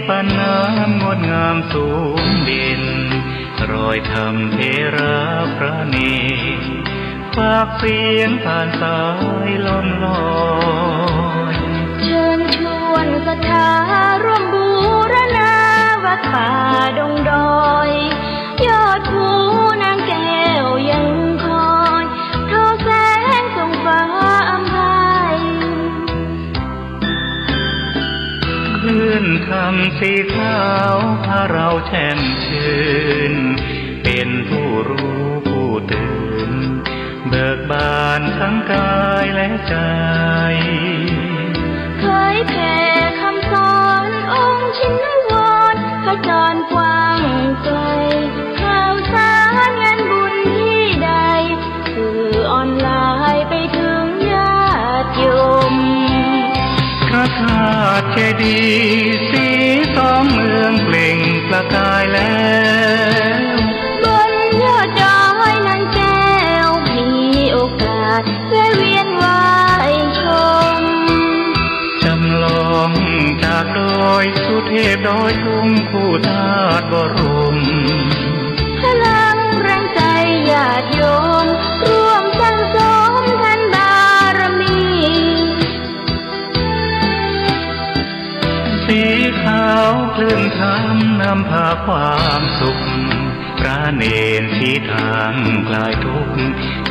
ปานน้ำงดงามสูงเด่นรอยธรรมเทระพระเนรฝากเสียงผ่านสายลมลอยเชิญชวนศรัทธาร่วมบูรณาวัดป่าดงดอยยอดภูนางแก้วยังคอยทอแสงส่องฟ้าอำไพคลื่นคำสีขาวพาเราแช่มชื่นเป็นผู้รู้ผู้ตื่นเบิกบานทั้งกายและใจเคยแผ่คำสอนองค์ชินวรขจรกว้างไกลข่าวสารงานบุญที่ใดสื่อออนไลน์ไปถึงญาติโยมพระธาตุเจดีย์สีสองเมืองเปล่งประกายแล้วบนยอดดอยนางแก้วมีโอกาสแวะเวียนไหว้ชมจำลองจากดอยสุเทพดอยทุ่งคู่ธาตุบรมพลังแรงใจญาติโยมร่วมสร้างสมทันบารมีสีขาวคลื่นธรรมนำพาความสุขพระเนรชี้ทางคลายทุกข์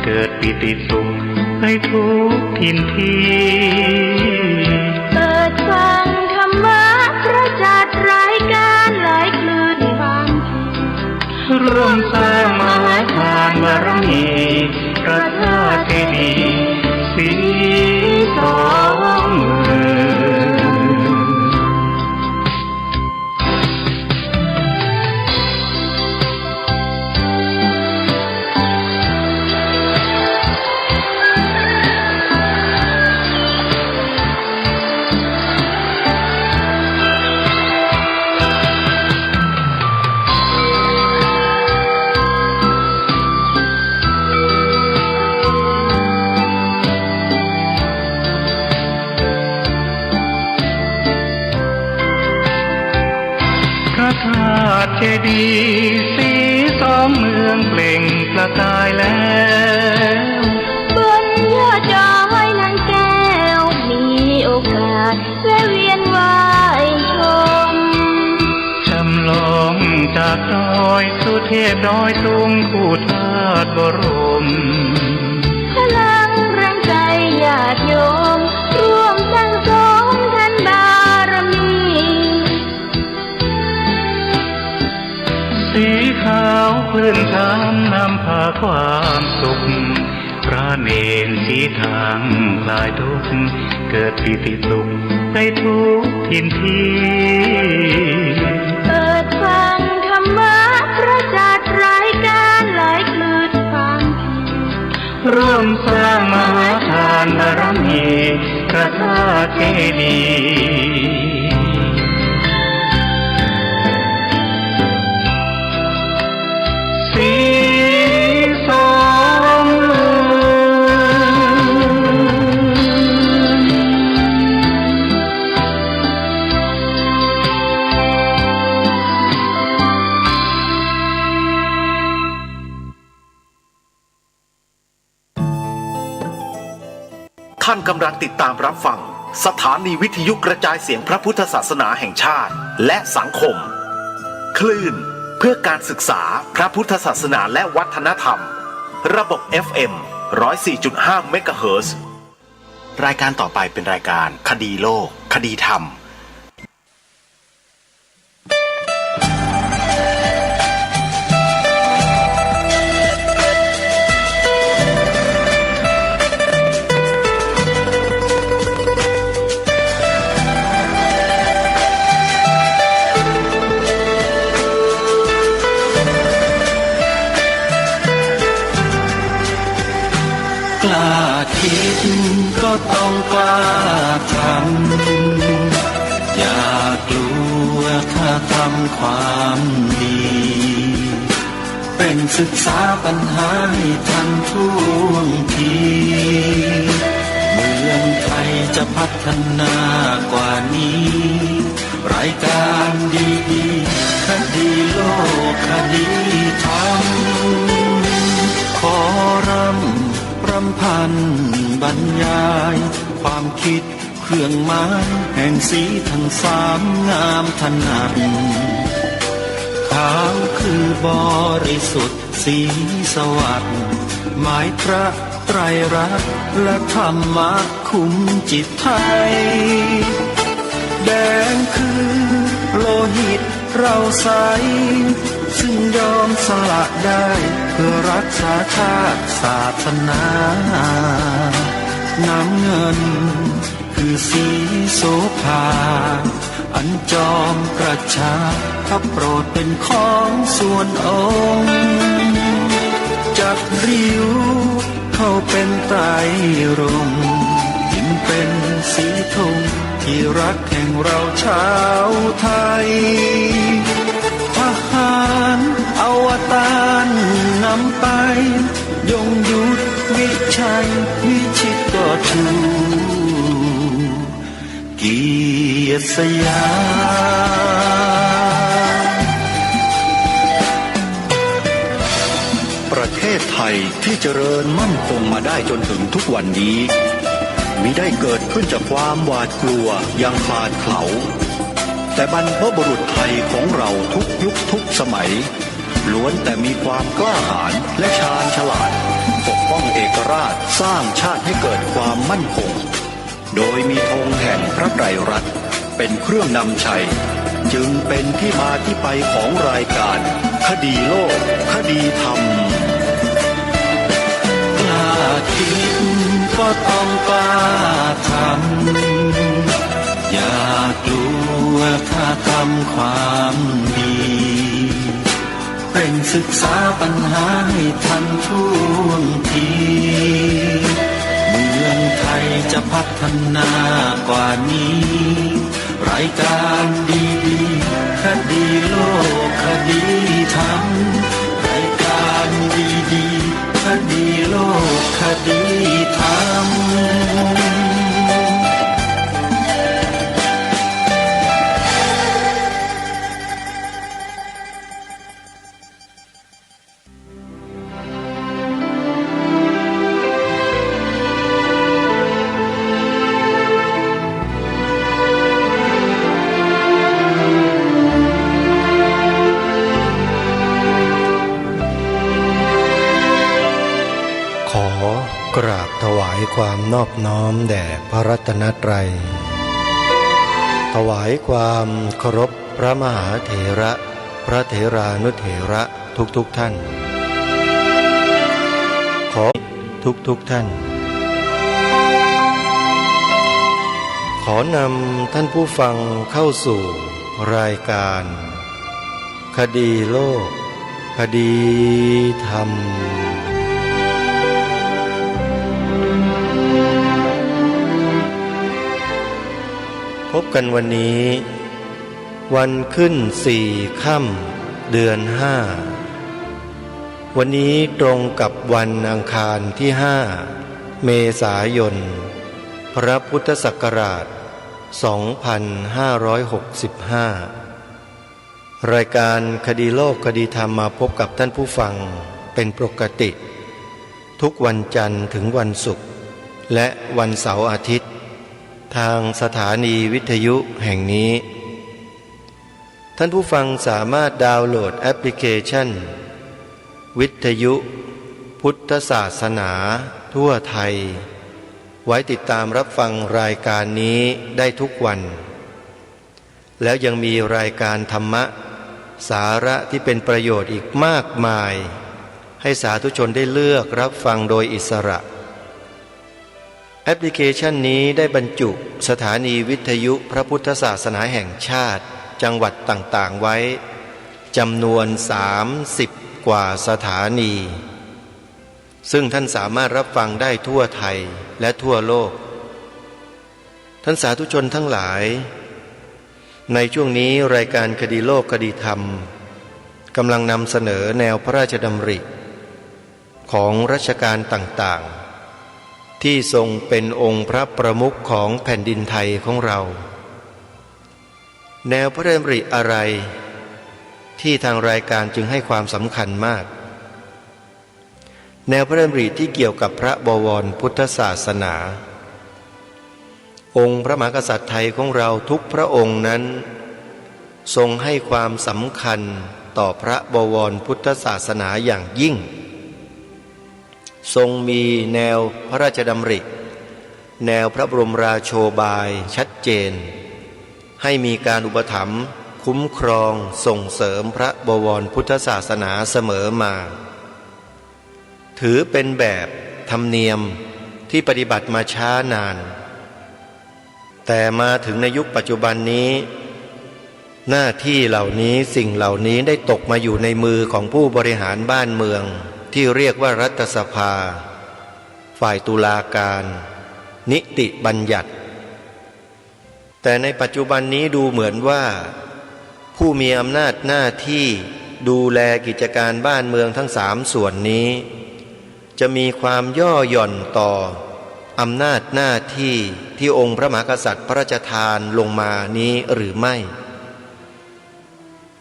เกิดปิติสุขให้ทุกทินทีเปิดฟังธรรมะพระจัดรายการหลายคลื่นความร่วมสร้างมหาทานบารมีพระธาตุเจดีย์สีสองเมืองธาตุเจดีย์สีสองเมืองเปล่งประกายแล้วบนยอดดอยนางแก้วมีโอกาสแวะเวียนไหว้ชมจำลองจากดอยสุเทพดอยทุ่งคู่ธาตุบรมพลังแรงใจญาติโยมร่วมสร้างสมทันบารมีสีขาวคลื่นธรรมนำพาความสุขพระเนรชี้ทางคลายทุกข์เกิดปิติสุขไปทุกทินทีเปิดฟังธรรมะพระจัดรายการหลายคลื่นความร่วมสร้างมหาทานบารมีพระธาตุเจดีย์สีสองเมืท่านกำลังติดตามรับฟังสถานีวิทยุกระจายเสียงพระพุทธศาสนาแห่งชาติและสังคมคลื่นเพื่อการศึกษาพระพุทธศาสนาและวัฒนธรรมระบบ FM 104.5 เมกะเฮิรตซ์ รายการต่อไปเป็นรายการคดีโลกคดีธรรม กล้าคิดก็ต้องกล้าทำอย่ากลัวถ้าทำความดีเป็นศึกษาปัญหาให้ทันท่วงทีเมืองไทยจะพัฒนากว่านี้ รายการดีๆคดีโลกคดีธรรมขอรำพันบรรยายความคิดเครื่องหมายแห่งสีทั้งสามงามถนัดขาวคือบริสุทธิ์สีสวัสดิ์หมายพระไตรรัตน์และธรรมะคุ้มจิตไทยแดงคือโลหิตเราใสซึ่งยอมสละได้เพื่อรักษาชาติศาสนาน้ำเงินคือสีโสภาอันจอมกระชากถ้าโปรดเป็นของส่วนองค์จับริ้วเข้าเป็นไตรรงค์ยิ่งเป็นสีธงที่รักแห่งเราชาวไทยทหารอวตารนำไปยงยุทธวิชัยวิชิตก็ชูเกียรติสยามประเทศไทยที่เจริญมั่นคงมาได้จนถึงทุกวันนี้มิได้เกิดขึ้นจากความหวาดกลัวอย่างคลาดเขลาแต่บรรพบุรุษไทยของเราทุกยุคทุกสมัยล้วนแต่มีความกล้าหาญและชาญฉลาดปกป้องเอกราชสร้างชาติให้เกิดความมั่นคงโดยมีธงแห่งพระไตรรัตน์เป็นเครื่องนำชัยจึงเป็นที่มาที่ไปของรายการคดีโลกคดีธรรมกล้าคิดก็ต้องกล้าทำอย่ากลัวถ้าทำความดีเร่งศึกษาปัญหาให้ทันท่วงทีเมืองไทยจะพัฒนากว่านี้รายการดีๆคดีโลกคดีธรรมรายการดีๆคดีโลกคดีธรรมกราบถวายความนอบน้อมแด่พระรัตนตรัยถวายความเคารพพระมหาเถระพระเถรานุเถระทุกท่านขอทุกท่านขอนำท่านผู้ฟังเข้าสู่รายการคดีโลกคดีธรรมพบกันวันนี้วันขึ้น4 ค่ำเดือน5วันนี้ตรงกับวันอังคารที่5 เมษายนพระพุทธศักราช2565รายการคดีโลกคดีธรรมมาพบกับท่านผู้ฟังเป็นปกติทุกวันจันทร์ถึงวันศุกร์และวันเสาร์อาทิตย์ทางสถานีวิทยุแห่งนี้ท่านผู้ฟังสามารถดาวน์โหลดแอปพลิเคชันวิทยุพุทธศาสนาทั่วไทยไว้ติดตามรับฟังรายการนี้ได้ทุกวันแล้วยังมีรายการธรรมะสาระที่เป็นประโยชน์อีกมากมายให้สาธุชนได้เลือกรับฟังโดยอิสระแอปพลิเคชันนี้ได้บรรจุสถานีวิทยุพระพุทธศาสนาแห่งชาติจังหวัดต่างๆไว้จำนวน30 กว่าสถานีซึ่งท่านสามารถรับฟังได้ทั่วไทยและทั่วโลกท่านสาธุชนทั้งหลายในช่วงนี้รายการคดีโลกคดีธรรมกำลังนำเสนอแนวพระราชดำริของรัชกาลต่างๆที่ทรงเป็นองค์พระประมุขของแผ่นดินไทยของเรา แนวพระดำริอะไรที่ทางรายการจึงให้ความสำคัญมากแนวพระดำริที่เกี่ยวกับพระบวรพุทธศาสนาองค์พระมหากษัตริย์ไทยของเราทุกพระองค์นั้นทรงให้ความสำคัญต่อพระบวรพุทธศาสนาอย่างยิ่งทรงมีแนวพระราชดำริแนวพระบรมราโชบายชัดเจนให้มีการอุปถัมภ์คุ้มครองส่งเสริมพระบวรพุทธศาสนาเสมอมาถือเป็นแบบธรรมเนียมที่ปฏิบัติมาช้านานแต่มาถึงในยุคปัจจุบันนี้หน้าที่เหล่านี้สิ่งเหล่านี้ได้ตกมาอยู่ในมือของผู้บริหารบ้านเมืองที่เรียกว่ารัฐสภาฝ่ายตุลาการนิติบัญญัติแต่ในปัจจุบันนี้ดูเหมือนว่าผู้มีอำนาจหน้าที่ดูแลกิจการบ้านเมืองทั้ง3 ส่วนนี้จะมีความย่อหย่อนต่ออำนาจหน้าที่ที่องค์พระมหากษัตริย์พระราชทานลงมานี้หรือไม่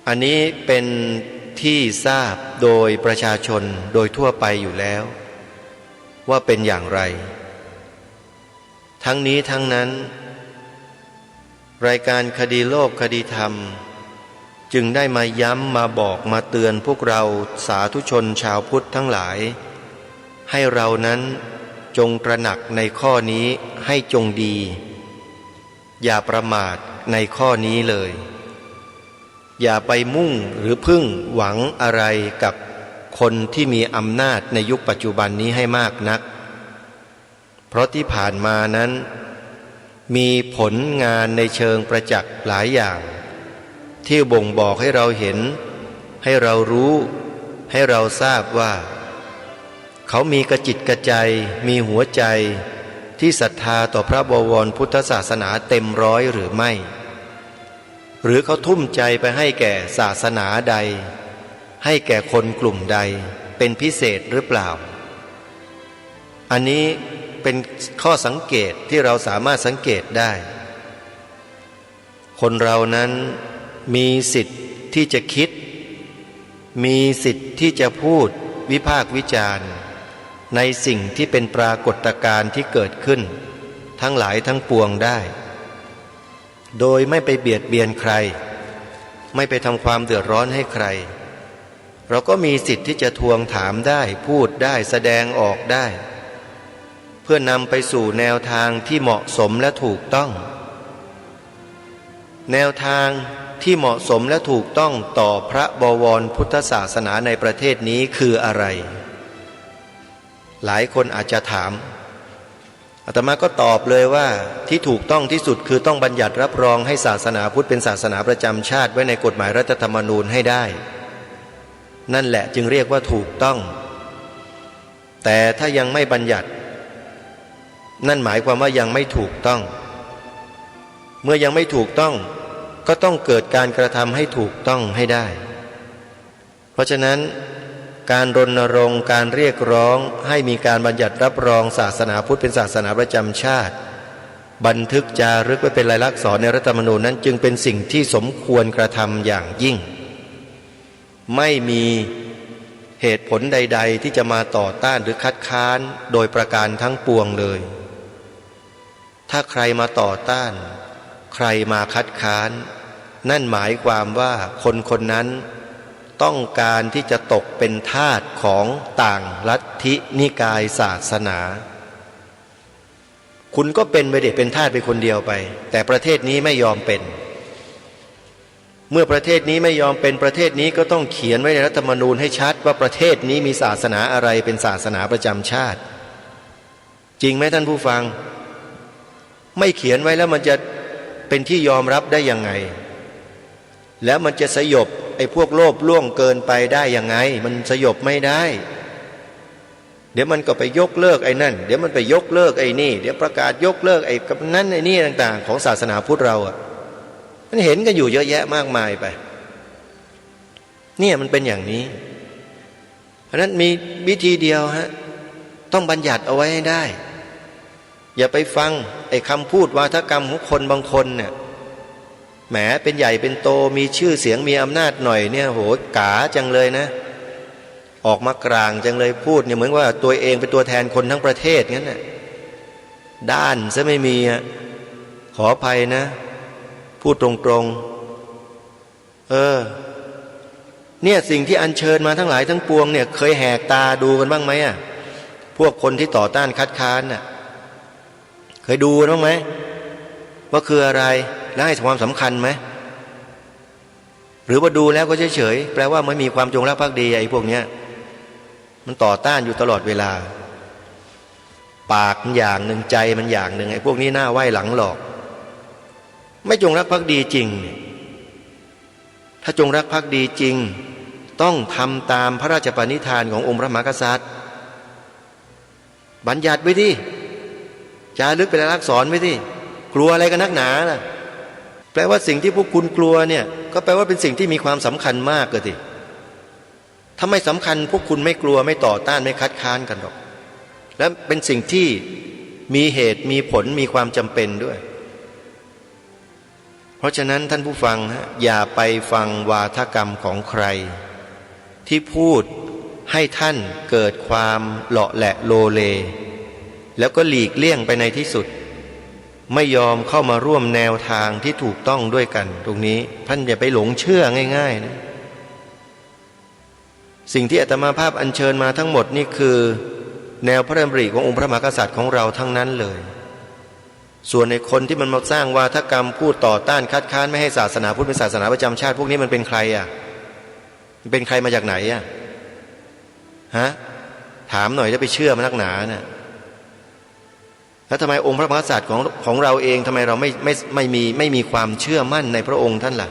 อันนี้เป็นที่ทราบโดยประชาชนโดยทั่วไปอยู่แล้วว่าเป็นอย่างไรทั้งนี้ทั้งนั้นรายการคดีโลกคดีธรรมจึงได้มาย้ำมาบอกมาเตือนพวกเราสาธุชนชาวพุทธทั้งหลายให้เรานั้นจงตระหนักในข้อนี้ให้จงดีอย่าประมาทในข้อนี้เลยอย่าไปมุ่งหรือพึ่งหวังอะไรกับคนที่มีอำนาจในยุคปัจจุบันนี้ให้มากนักเพราะที่ผ่านมานั้นมีผลงานในเชิงประจักษ์หลายอย่างที่บ่งบอกให้เราเห็นให้เรารู้ให้เราทราบว่าเขามีกระจิตกระใจมีหัวใจที่ศรัทธาต่อพระบวรพุทธศาสนาเต็มร้อยหรือไม่หรือเขาทุ่มใจไปให้แก่ศาสนาใดให้แก่คนกลุ่มใดเป็นพิเศษหรือเปล่าอันนี้เป็นข้อสังเกตที่เราสามารถสังเกตได้คนเรานั้นมีสิทธิ์ที่จะคิดมีสิทธิ์ที่จะพูดวิพากษ์วิจารณ์ในสิ่งที่เป็นปรากฏการณ์ที่เกิดขึ้นทั้งหลายทั้งปวงได้โดยไม่ไปเบียดเบียนใครไม่ไปทำความเดือดร้อนให้ใครเราก็มีสิทธิ์ที่จะทวงถามได้พูดได้แสดงออกได้เพื่อนำไปสู่แนวทางที่เหมาะสมและถูกต้องแนวทางที่เหมาะสมและถูกต้องต่อพระบวรพุทธศาสนาในประเทศนี้คืออะไรหลายคนอาจจะถามอาตมาก็ตอบเลยว่าที่ถูกต้องที่สุดคือต้องบัญญัติรับรองให้ศาสนาพุทธเป็นศาสนาประจำชาติไว้ในกฎหมายรัฐธรรมนูญให้ได้นั่นแหละจึงเรียกว่าถูกต้องแต่ถ้ายังไม่บัญญัตินั่นหมายความว่ายังไม่ถูกต้องเมื่อยังไม่ถูกต้องก็ต้องเกิดการกระทำให้ถูกต้องให้ได้เพราะฉะนั้นการรณรงค์การเรียกร้องให้มีการบัญญัติรับรองศาสนาพุทธเป็นศาสนาประจำชาติบันทึกจารึกไว้เป็นลายลักษณ์อักษรในรัฐธรรมนูญนั้นจึงเป็นสิ่งที่สมควรกระทำอย่างยิ่งไม่มีเหตุผลใดๆที่จะมาต่อต้านหรือคัดค้านโดยประการทั้งปวงเลยถ้าใครมาต่อต้านใครมาคัดค้านนั่นหมายความว่าคนคนนั้นต้องการที่จะตกเป็นทาสของต่างลัทธินิกายศาสนาคุณก็เป็นไปเด็กเป็นทาสไปคนเดียวไปแต่ประเทศนี้ไม่ยอมเป็นเมื่อประเทศนี้ไม่ยอมเป็นประเทศนี้ก็ต้องเขียนไว้ในรัฐธรรมนูญให้ชัดว่าประเทศนี้มีศาสนาอะไรเป็นศาสนาประจำชาติจริงไหมท่านผู้ฟังไม่เขียนไว้แล้วมันจะเป็นที่ยอมรับได้ยังไงแล้วมันจะสยบไอ้พวกโลภล่วงเกินไปได้ยังไงมันสยบไม่ได้เดี๋ยวมันก็ไปยกเลิกไอ้นั่นเดี๋ยวมันไปยกเลิกไอ้นี่เดี๋ยวประกาศยกเลิกไอ้กับนั้นไอ้นี่ต่างๆของศาสนาพุทธเราอ่ะมันเห็นกันอยู่เยอะแยะมากมายไปเนี่ยมันเป็นอย่างนี้เพราะนั้นมีวิธีเดียวฮะต้องบัญญัติเอาไว้ให้ได้อย่าไปฟังไอ้คำพูดวาทกรรมของคนบางคนเนี่ย แหมเป็นใหญ่เป็นโตมีชื่อเสียงมีอำนาจหน่อยเนี่ยโหกาจังเลยนะออกมากลางจังเลยพูดเนี่ยเหมือนว่าตัวเองเป็นตัวแทนคนทั้งประเทศงั้นน่ะด้านซะไม่มีอ่ะขออภัยนะพูดตรงๆเนี่ยสิ่งที่อัญเชิญมาทั้งหลายทั้งปวงเนี่ยเคยแหกตาดูกันบ้างไหมอ่ะพวกคนที่ต่อต้านคัดค้านน่ะเคยดูกันบ้างไหมว่าคืออะไรและให้ความสำคัญไหมหรือว่าดูแล้วก็เฉยๆแปลว่าไม่มีความจงรักภักดีไอ้พวกเนี้ยมันต่อต้านอยู่ตลอดเวลาปากมันอย่างหนึ่งใจมันอย่างหนึ่งไอ้พวกนี้หน้าไหว้หลังหลอกไม่จงรักภักดีจริงถ้าจงรักภักดีจริงต้องทำตามพระราชปณิธานขององค์พระมหากษัตริย์บัญญัติไว้ที่จารึกเป็นลายลักษณ์อักษรไว้ที่กลัวอะไรกันนักหนาล่ะแปลว่าสิ่งที่พวกคุณกลัวเนี่ยก็แปลว่าเป็นสิ่งที่มีความสำคัญมากเลยสิถ้าไม่สำคัญพวกคุณไม่กลัวไม่ต่อต้านไม่คัดค้านกันหรอกและเป็นสิ่งที่มีเหตุมีผลมีความจำเป็นด้วยเพราะฉะนั้นท่านผู้ฟังอย่าไปฟังวาทกรรมของใครที่พูดให้ท่านเกิดความเหลาะแหละโลเลแล้วก็หลีกเลี่ยงไปในที่สุดไม่ยอมเข้ามาร่วมแนวทางที่ถูกต้องด้วยกันตรงนี้ท่านอย่าไปหลงเชื่อง่ายๆนะสิ่งที่อาตมาภาพอัญเชิญมาทั้งหมดนี่คือแนวพระดำริขององค์พระมหากษัตริย์ของเราทั้งนั้นเลยส่วนในคนที่มันมาสร้างวาทกรรมพูดต่อต้านคัดค้านไม่ให้ศาสนาพุทธเป็นศาสนาประจำชาติพวกนี้มันเป็นใครอ่ะมันเป็นใครมาจากไหนอ่ะถามหน่อยจะไปเชื่อมันนักหนาน่ะแล้วทำไมองค์พระมหากษัตริย์ของเราเองทำไมเราไม่มีความเชื่อมั่นในพระองค์ท่านล่ะ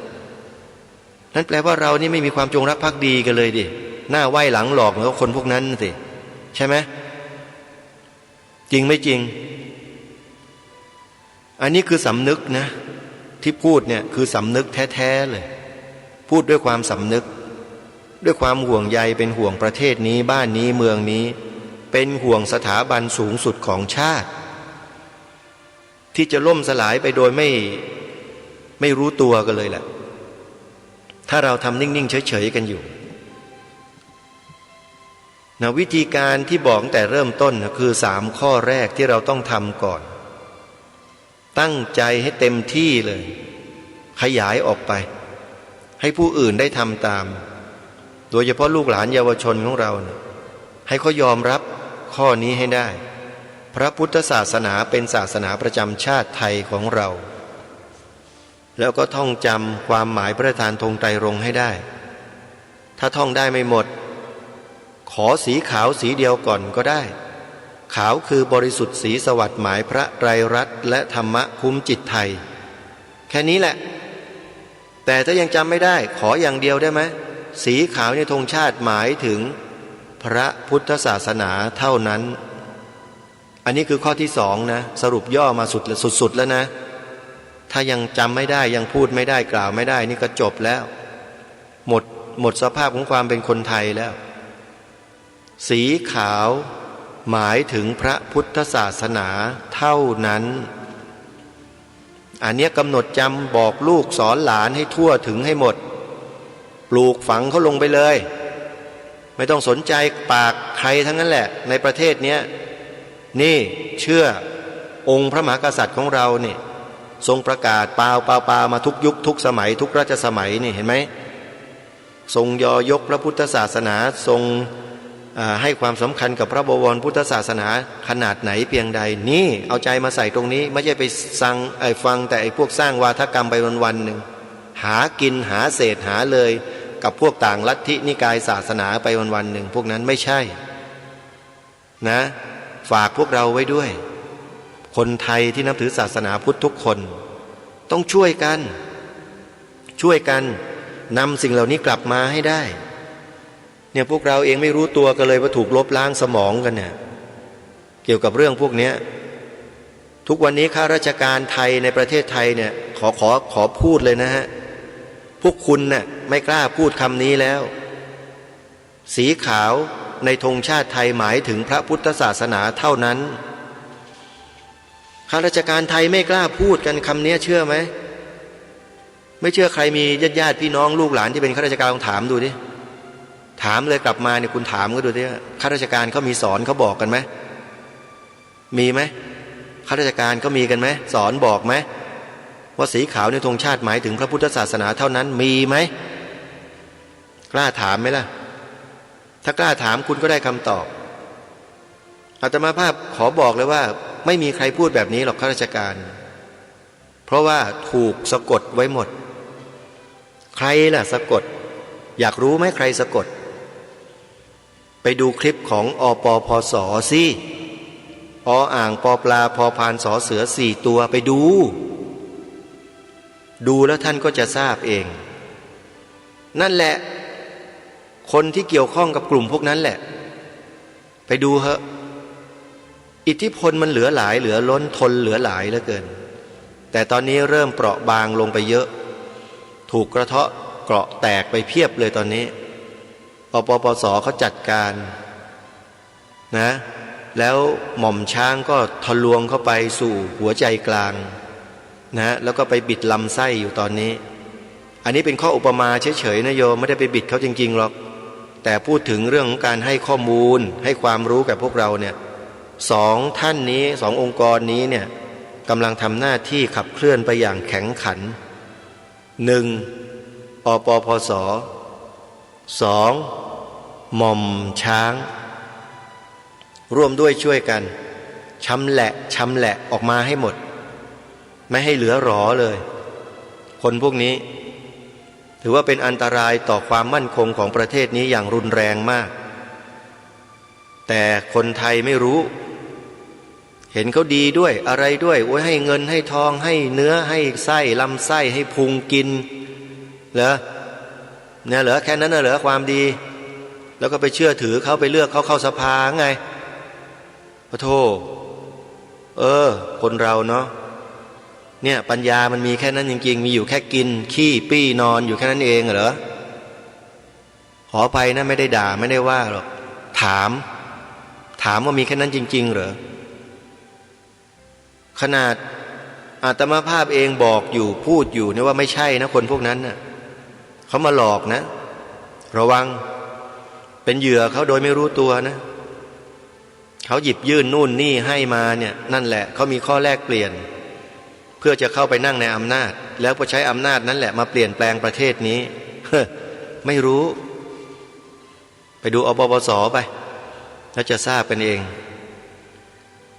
นั่นแปลว่าเรานี่ไม่มีความจงรักภักดีกันเลยดิหน้าไหว้หลังหลอกเหมือนกับคนพวกนั้นสิใช่ไหมจริงไม่จริงอันนี้คือสำนึกนะที่พูดเนี่ยคือสำนึกแท้ๆเลยพูดด้วยความสำนึกด้วยความห่วงใยเป็นห่วงประเทศนี้บ้านนี้เมืองนี้เป็นห่วงสถาบันสูงสุดของชาติที่จะล่มสลายไปโดยไม่รู้ตัวกันเลยแหละถ้าเราทำนิ่งๆเฉยๆกันอยู่นะวิธีการที่บอกแต่เริ่มต้นนะคือ3ข้อแรกที่เราต้องทำก่อนตั้งใจให้เต็มที่เลยขยายออกไปให้ผู้อื่นได้ทำตามโดยเฉพาะลูกหลานเยาวชนของเราเนี่ยให้เขายอมรับข้อนี้ให้ได้พระพุทธศาสนาเป็นศาสนาประจำชาติไทยของเราแล้วก็ท่องจำความหมายพระราชทานธงไตรรงค์ให้ได้ถ้าท่องได้ไม่หมดขอสีขาวสีเดียวก่อนก็ได้ขาวคือบริสุทธิ์สีสวัสดิ์หมายพระไตรรัตน์และธรรมะคุ้มจิตไทยแค่นี้แหละแต่ถ้ายังจำไม่ได้ขออย่างเดียวได้ไหมสีขาวในธงชาติหมายถึงพระพุทธศาสนาเท่านั้นอันนี้คือข้อที่2นะสรุปย่อมาสุดแล้วนะถ้ายังจำไม่ได้ยังพูดไม่ได้กล่าวไม่ได้นี่ก็จบแล้วหมดสภาพของความเป็นคนไทยแล้วสีขาวหมายถึงพระพุทธศาสนาเท่านั้นอันนี้กำหนดจำบอกลูกสอนหลานให้ทั่วถึงให้หมดปลูกฝังเขาลงไปเลยไม่ต้องสนใจปากใครทั้งนั้นแหละในประเทศนี้นี่เชื่อองค์พระมหากษัตริย์ของเรานี่ทรงประกาศเปล่ามาทุกยุคทุกสมัยทุกรัชสมัยนี่เห็นไหมทรงยกพระพุทธศาสนาทรงให้ความสำคัญกับพระบวรพุทธศาสนาขนาดไหนเพียงใดนี่เอาใจมาใส่ตรงนี้ไม่ใช่ไปฟังแต่ไอ้พวกสร้างวาทกรรมไปวันๆหนึ่งหากินหาเศษหาเลยกับพวกต่างลัทธินิกายศาสนาไปวันๆหนึ่งพวกนั้นไม่ใช่นะฝากพวกเราไว้ด้วยคนไทยที่นับถือศาสนาพุทธทุกคนต้องช่วยกันนำสิ่งเหล่านี้กลับมาให้ได้เนี่ยพวกเราเองไม่รู้ตัวกันเลยว่าถูกลบล้างสมองกันเนี่ยเกี่ยวกับเรื่องพวกนี้ทุกวันนี้ข้าราชการไทยในประเทศไทยเนี่ยขอพูดเลยนะฮะพวกคุณน่ะไม่กล้าพูดคำนี้แล้วสีขาวในธงชาติไทยหมายถึงพระพุทธศาสนาเท่านั้นข้าราชการไทยไม่กล้าพูดกันคำนี้เชื่อไหม ไม่เชื่อใครมีญาติพี่น้องลูกหลานที่เป็นข้าราชการลองถามดูดิถามเลยกลับมาเนี่ยคุณถามก็ดูดิข้าราชการเขามีสอนเขาบอกกันไหมมีไหมข้าราชการเขามีกันไหมสอนบอกไหมว่าสีขาวในธงชาติหมายถึงพระพุทธศาสนาเท่านั้นมีไหมกล้าถามไหมล่ะถ้ากล้าถามคุณก็ได้คำตอบอาตมาภาพขอบอกเลยว่าไม่มีใครพูดแบบนี้หรอกข้าราชการเพราะว่าถูกสะกดไว้หมดใครล่ะสะกดอยากรู้ไหมใครสะกดไปดูคลิปของอปพสสิออ่างปปลาพพานสเสือ4ตัวไปดูแล้วท่านก็จะทราบเองนั่นแหละคนที่เกี่ยวข้องกับกลุ่มพวกนั้นแหละไปดูเหอะอิทธิพลมันเหลือหลายเหลือล้นทนเหลือหลายเหลือเกินแต่ตอนนี้เริ่มเปราะบางลงไปเยอะถูกกระเทาะเกราะแตกไปเพียบเลยตอนนี้อปปสเขาจัดการนะแล้วหม่อมช้างก็ทะลวงเข้าไปสู่หัวใจกลางนะแล้วก็ไปบิดลำไส้อยู่ตอนนี้อันนี้เป็นข้ออุปมาเฉยๆนะโยมไม่ได้ไปบิดเขาจริงๆหรอกแต่พูดถึงเรื่องของการให้ข้อมูลให้ความรู้กับพวกเราเนี่ยสองท่านนี้สององค์กรนี้เนี่ยกำลังทำหน้าที่ขับเคลื่อนไปอย่างแข็งขันหนึ่งอปพสสองหม่อมช้างร่วมด้วยช่วยกันชำแหละออกมาให้หมดไม่ให้เหลือหรอเลยคนพวกนี้ถือว่าเป็นอันตรายต่อความมั่นคงของประเทศนี้อย่างรุนแรงมากแต่คนไทยไม่รู้เห็นเขาดีด้วยอะไรด้วยโอ้ยให้เงินให้ทองให้เนื้อให้ไส้ลำไส้ให้พุงกินเหรอเนี่ยเหรอแค่นั้นน่ะเหรอความดีแล้วก็ไปเชื่อถือเขาไปเลือกเขาเข้าสภาไงพระโธ่คนเราเนาะเนี่ยปัญญามันมีแค่นั้นจริงๆมีอยู่แค่กินขี้ปี้นอนอยู่แค่นั้นเองเหรอขอไปนะไม่ได้ด่าไม่ได้ว่าหรอกถามว่ามีแค่นั้นจริงๆเหรอขนาดอาตมาภาพเองบอกอยู่พูดอยู่เนี่ยว่าไม่ใช่นะคนพวกนั้นน่ะเขามาหลอกนะระวังเป็นเหยื่อเขาโดยไม่รู้ตัวนะเขาหยิบยื่นนู่นนี่ให้มาเนี่ยนั่นแหละเขามีข้อแลกเปลี่ยนเพื่อจะเข้าไปนั่งในอำนาจแล้วก็ใช้อำนาจนั้นแหละมาเปลี่ยนแปลงประเทศนี้ ไม่รู้ไปดูอปปสไปแล้วจะทราบกันเอง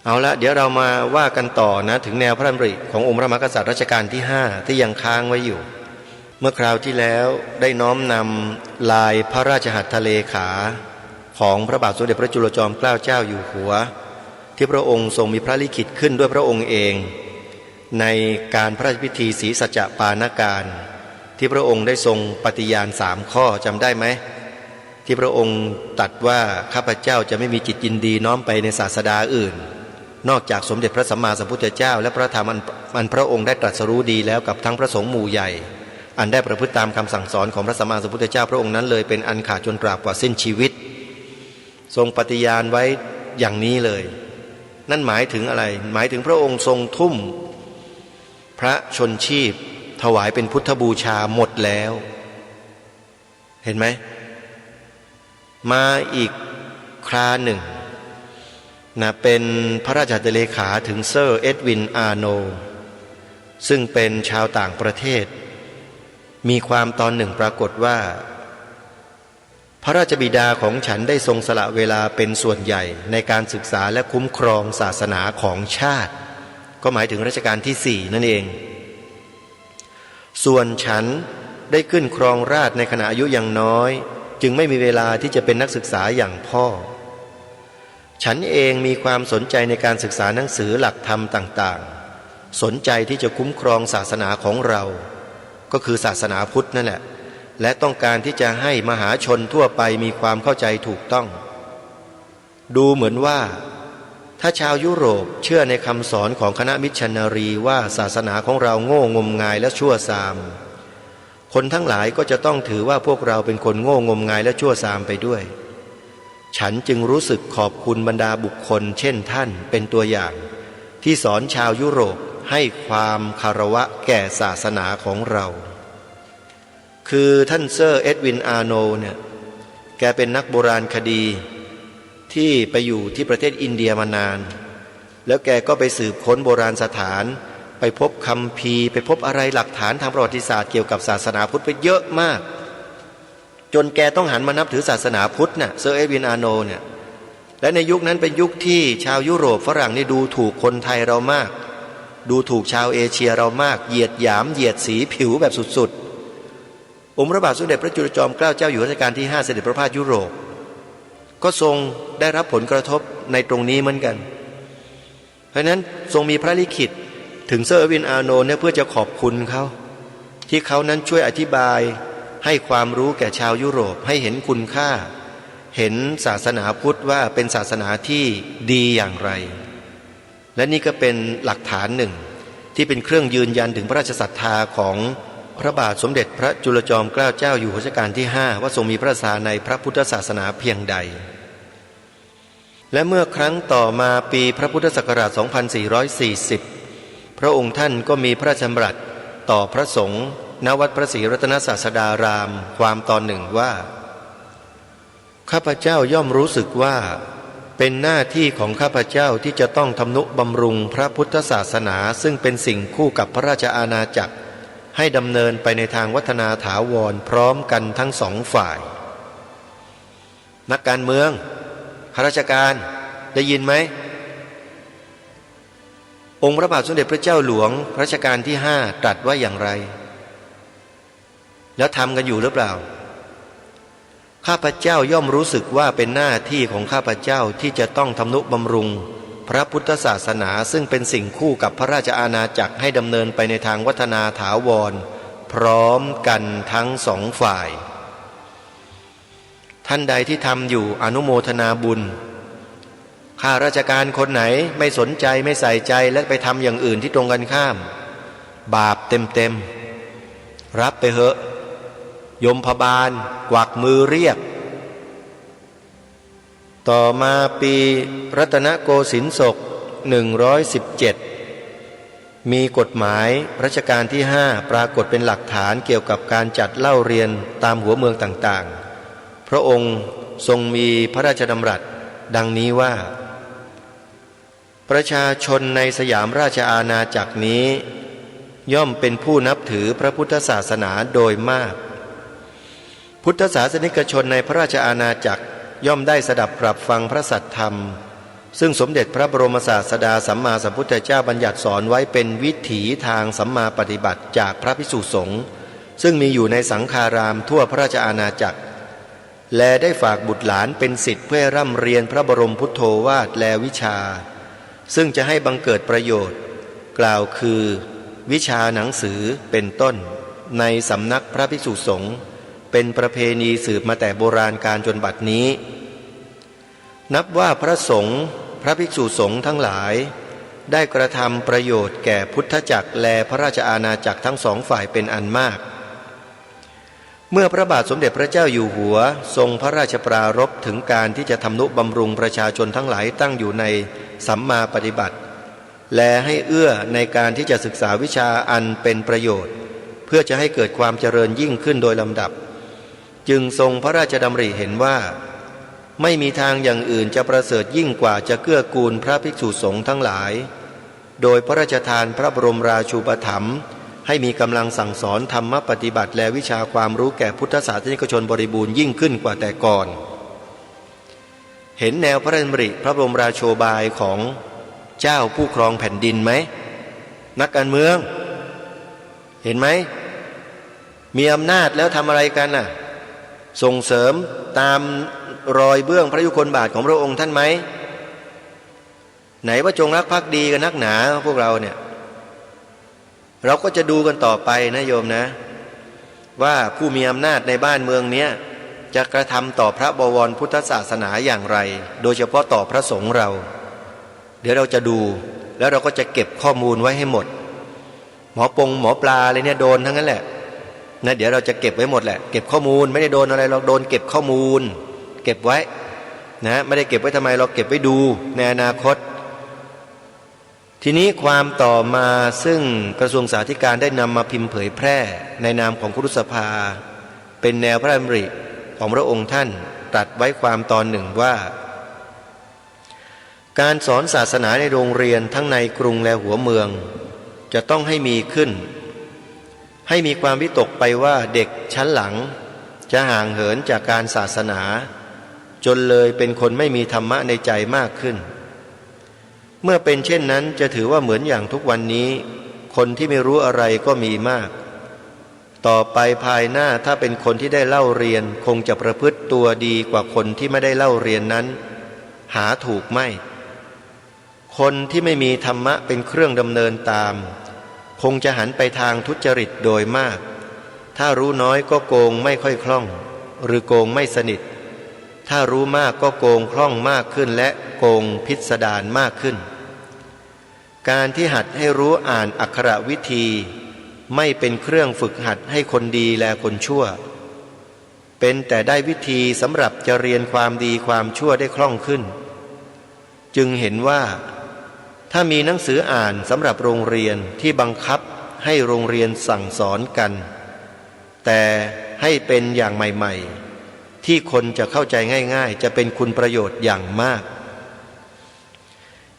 เอาละเดี๋ยวเรามาว่ากันต่อนะถึงแนวพระดำริขององค์พระมหากษัตริย์รัชกาลที่5ที่ยังค้างไว้อยู่เมื่อคราวที่แล้วได้น้อมนำลายพระราชหัตถเลขาของพระบาทสมเด็จพระจุลจอมเกล้าเจ้าอยู่หัวที่พระองค์ทรงมีพระลิขิตขึ้นด้วยพระองค์เองในการพระราชพิธีศรีสัจจปานการที่พระองค์ได้ทรงปฏิญาณ3ข้อจำได้ไหมที่พระองค์ตรัสว่าข้าพเจ้าจะไม่มีจิตยินดีน้อมไปในศาสดาอื่นนอกจากสมเด็จพระสัมมาสัมพุทธเจ้าและพระธรรมอันพระองค์ได้ตรัสรู้ดีแล้วกับทั้งพระสงฆ์หมู่ใหญ่อันได้ประพฤติตามคำสั่งสอนของพระสัมมาสัมพุทธเจ้าพระองค์นั้นเลยเป็นอันขาดจนตราบกว่าสิ้นชีวิตทรงปฏิญาณไว้อย่างนี้เลยนั่นหมายถึงอะไรหมายถึงพระองค์ทรงทุ่มพระชนชีพถวายเป็นพุทธบูชาหมดแล้วเห็นไหมมาอีกคราหนึ่งนะเป็นพระราชหัตถเลขาถึงเซอร์เอ็ดวินอาร์โนซึ่งเป็นชาวต่างประเทศมีความตอนหนึ่งปรากฏว่าพระราชบิดาของฉันได้ทรงสละเวลาเป็นส่วนใหญ่ในการศึกษาและคุ้มครองศาสนาของชาติก็หมายถึงรัชกาลที่4นั่นเองส่วนฉันได้ขึ้นครองราชย์ในขณะอายุยังน้อยจึงไม่มีเวลาที่จะเป็นนักศึกษาอย่างพ่อฉันเองมีความสนใจในการศึกษาหนังสือหลักธรรมต่างๆสนใจที่จะคุ้มครองศาสนาของเราก็คือศาสนาพุทธนั่นแหละและต้องการที่จะให้มหาชนทั่วไปมีความเข้าใจถูกต้องดูเหมือนว่าถ้าชาวยุโรปเชื่อในคำสอนของคณะมิชชันนารีว่าศาสนาของเราโง่งมงายและชั่วทรามคนทั้งหลายก็จะต้องถือว่าพวกเราเป็นคนโง่งมงายและชั่วทรามไปด้วยฉันจึงรู้สึกขอบคุณบรรดาบุคคลเช่นท่านเป็นตัวอย่างที่สอนชาวยุโรปให้ความคารวะแก่ศาสนาของเรา คือท่านเซอร์เอ็ดวินอาร์โนเนี่ยแกเป็นนักโบราณคดีที่ไปอยู่ที่ประเทศอินเดียมานานแล้วแกก็ไปสืบค้นโบราณสถานไปพบคัมภีร์ไปพบอะไรหลักฐานทางประวัติศาสตร์เกี่ยวกับศาสนาพุทธไปเยอะมากจนแกต้องหันมานับถือศาสนาพุทธเซอร์เอ็ดวินอาร์โนเนี่ยและในยุคนั้นเป็นยุคที่ชาวยุโรปฝรั่งนี่ดูถูกคนไทยเรามากดูถูกชาวเอเชียเรามากเหยียดหยามเหยียดสีผิวแบบสุดๆองค์พระบาทสมเด็จพระจุลจอมเกล้าเจ้าอยู่หัวรัชกาลที่ 5เสด็จประพาสยุโรปก็ทรงได้รับผลกระทบในตรงนี้เหมือนกันเพราะนั้นทรงมีพระลิขิตถึงเซอร์เอ็ดวินอาร์โนเนี่ยเพื่อจะขอบคุณเขาที่เขานั้นช่วยอธิบายให้ความรู้แก่ชาวยุโรปให้เห็นคุณค่าเห็นศาสนาพุทธว่าเป็นศาสนาที่ดีอย่างไรและนี่ก็เป็นหลักฐานหนึ่งที่เป็นเครื่องยืนยันถึงพระราชศรัทธาของพระบาทสมเด็จพระจุลจอมเกล้าเจ้าอยู่หัวรัชกาลที่ 5ว่าทรงมีพระศรัทธาในพระพุทธศาสนาเพียงใดและเมื่อครั้งต่อมาปีพระพุทธศักราช 2440 พระองค์ท่านก็มีพระราชดำรัสต่อพระสงฆ์ณวัดพระศรีรัตนศาสดารามความตอนหนึ่งว่าข้าพเจ้าย่อมรู้สึกว่าเป็นหน้าที่ของข้าพเจ้าที่จะต้องทำนุบำรุงพระพุทธศาสนาซึ่งเป็นสิ่งคู่กับพระราชอาณาจักรให้ดำเนินไปในทางวัฒนาถาวรพร้อมกันทั้งสองฝ่ายนักการเมืองข้าราชการได้ยินไหมองค์พระบาทสมเด็จพระเจ้าหลวงรัชกาลที่ 5ตรัสว่าอย่างไรแล้วทำกันอยู่หรือเปล่าข้าพเจ้าย่อมรู้สึกว่าเป็นหน้าที่ของข้าพเจ้าที่จะต้องทำนุบำรุงพระพุทธศาสนาซึ่งเป็นสิ่งคู่กับพระราชอาณาจักรให้ดำเนินไปในทางวัฒนาถาวรพร้อมกันทั้งสองฝ่ายท่านใดที่ทำอยู่อนุโมทนาบุญข้าราชการคนไหนไม่สนใจไม่ใส่ใจและไปทำอย่างอื่นที่ตรงกันข้ามบาปเต็มๆรับไปเหอะยมพบาลกวักมือเรียกต่อมาปีรัตนโกสินทร์ศก117มีกฎหมายรัชกาลที่ 5ปรากฏเป็นหลักฐานเกี่ยวกับการจัดเล่าเรียนตามหัวเมืองต่างๆพระองค์ทรงมีพระราชดำรัสดังนี้ว่าประชาชนในสยามราชอาณาจักรนี้ย่อมเป็นผู้นับถือพระพุทธศาสนาโดยมากพุทธศาสนิกชนในพระราชอาณาจักรย่อมได้สดับปรับฟังพระสัทธรรมซึ่งสมเด็จพระบรมศาสดาสัมมาสัมพุทธเจ้าบัญญัติสอนไว้เป็นวิถีทางสัมมาปฏิบัติจากพระภิกษุสงฆ์ซึ่งมีอยู่ในสังฆารามทั่วพระราชอาณาจักรและได้ฝากบุตรหลานเป็นศิษย์เพื่อร่ำเรียนพระบรมพุทโธวาทและวิชาซึ่งจะให้บังเกิดประโยชน์กล่าวคือวิชาหนังสือเป็นต้นในสำนักพระภิกษุสงฆ์เป็นประเพณีสืบมาแต่โบราณกาลจนบัดนี้นับว่าพระสงฆ์พระภิกษุสงฆ์ทั้งหลายได้กระทำประโยชน์แก่พุทธจักรและพระราชอาณาจักรทั้งสองฝ่ายเป็นอันมากเมื่อพระบาทสมเด็จพระเจ้าอยู่หัวทรงพระราชปรารภถึงการที่จะทำนุบำรุงประชาชนทั้งหลายตั้งอยู่ในสัมมาปฏิบัติและให้เอื้อในการที่จะศึกษาวิชาอันเป็นประโยชน์เพื่อจะให้เกิดความเจริญยิ่งขึ้นโดยลำดับจึงทรงพระราชดำริเห็นว่าไม่มีทางอย่างอื่นจะประเสริฐยิ่งกว่าจะเกื้อกูลพระภิกษุสงฆ์ทั้งหลายโดยพระราชทานพระบรมราชูปถัมภ์ให้มีกำลังสั่งสอนธรรมปฏิบัติและวิชาความรู้แก่พุทธศาสนิกชนบริบูรณ์ยิ่งขึ้นกว่าแต่ก่อนเห็นแนวพระราชดำริพระบรมราโชบายของเจ้าผู้ครองแผ่นดินไหมนักการเมืองเห็นไหมมีอำนาจแล้วทำอะไรกันน่ะส่งเสริมตามรอยเบื้องพระยุคลบาทของพระองค์ท่านไหมไหนว่าจงรักภักดีกันนักหนาพวกเราเนี่ยเราก็จะดูกันต่อไปนะโยมนะว่าผู้มีอำนาจในบ้านเมืองนี้จะกระทำต่อพระบวรพุทธศาสนาอย่างไรโดยเฉพาะต่อพระสงฆ์เราเดี๋ยวเราจะดูแล้วเราก็จะเก็บข้อมูลไว้ให้หมดหมอปลาอะไรเนี่ยโดนทั้งนั้นแหละนะเดี๋ยวเราจะเก็บไว้หมดแหละเก็บข้อมูลไม่ได้โดนอะไรเราโดนเก็บข้อมูลเก็บไว้นะไม่ได้เก็บไว้ทำไมเราเก็บไว้ดูในอนาคตทีนี้ความต่อมาซึ่งกระทรวงสาธารณสุขได้นำมาพิมพ์เผยแพร่ในนามของครุสภา เป็นแนวพระดำริของพระองค์ท่านตรัสไว้ความตอนหนึ่งว่าการสอนศาสนาในโรงเรียนทั้งในกรุงและหัวเมืองจะต้องให้มีขึ้นให้มีความวิตกไปว่าเด็กชั้นหลังจะห่างเหินจากการศาสนาจนเลยเป็นคนไม่มีธรรมะในใจมากขึ้นเมื่อเป็นเช่นนั้นจะถือว่าเหมือนอย่างทุกวันนี้คนที่ไม่รู้อะไรก็มีมากต่อไปภายหน้าถ้าเป็นคนที่ได้เล่าเรียนคงจะประพฤติตัวดีกว่าคนที่ไม่ได้เล่าเรียนนั้นหาถูกไม่คนที่ไม่มีธรรมะเป็นเครื่องดำเนินตามคงจะหันไปทางทุจริตโดยมากถ้ารู้น้อยก็โกงไม่ค่อยคล่องหรือโกงไม่สนิทถ้ารู้มากก็โกงคล่องมากขึ้นและโกงพิสดารมากขึ้นการที่หัดให้รู้อ่านอักขรวิธีไม่เป็นเครื่องฝึกหัดให้คนดีและคนชั่วเป็นแต่ได้วิธีสำหรับจะเรียนความดีความชั่วได้คล่องขึ้นจึงเห็นว่าถ้ามีหนังสืออ่านสำหรับโรงเรียนที่บังคับให้โรงเรียนสั่งสอนกันแต่ให้เป็นอย่างใหม่ๆที่คนจะเข้าใจง่ายๆจะเป็นคุณประโยชน์อย่างมาก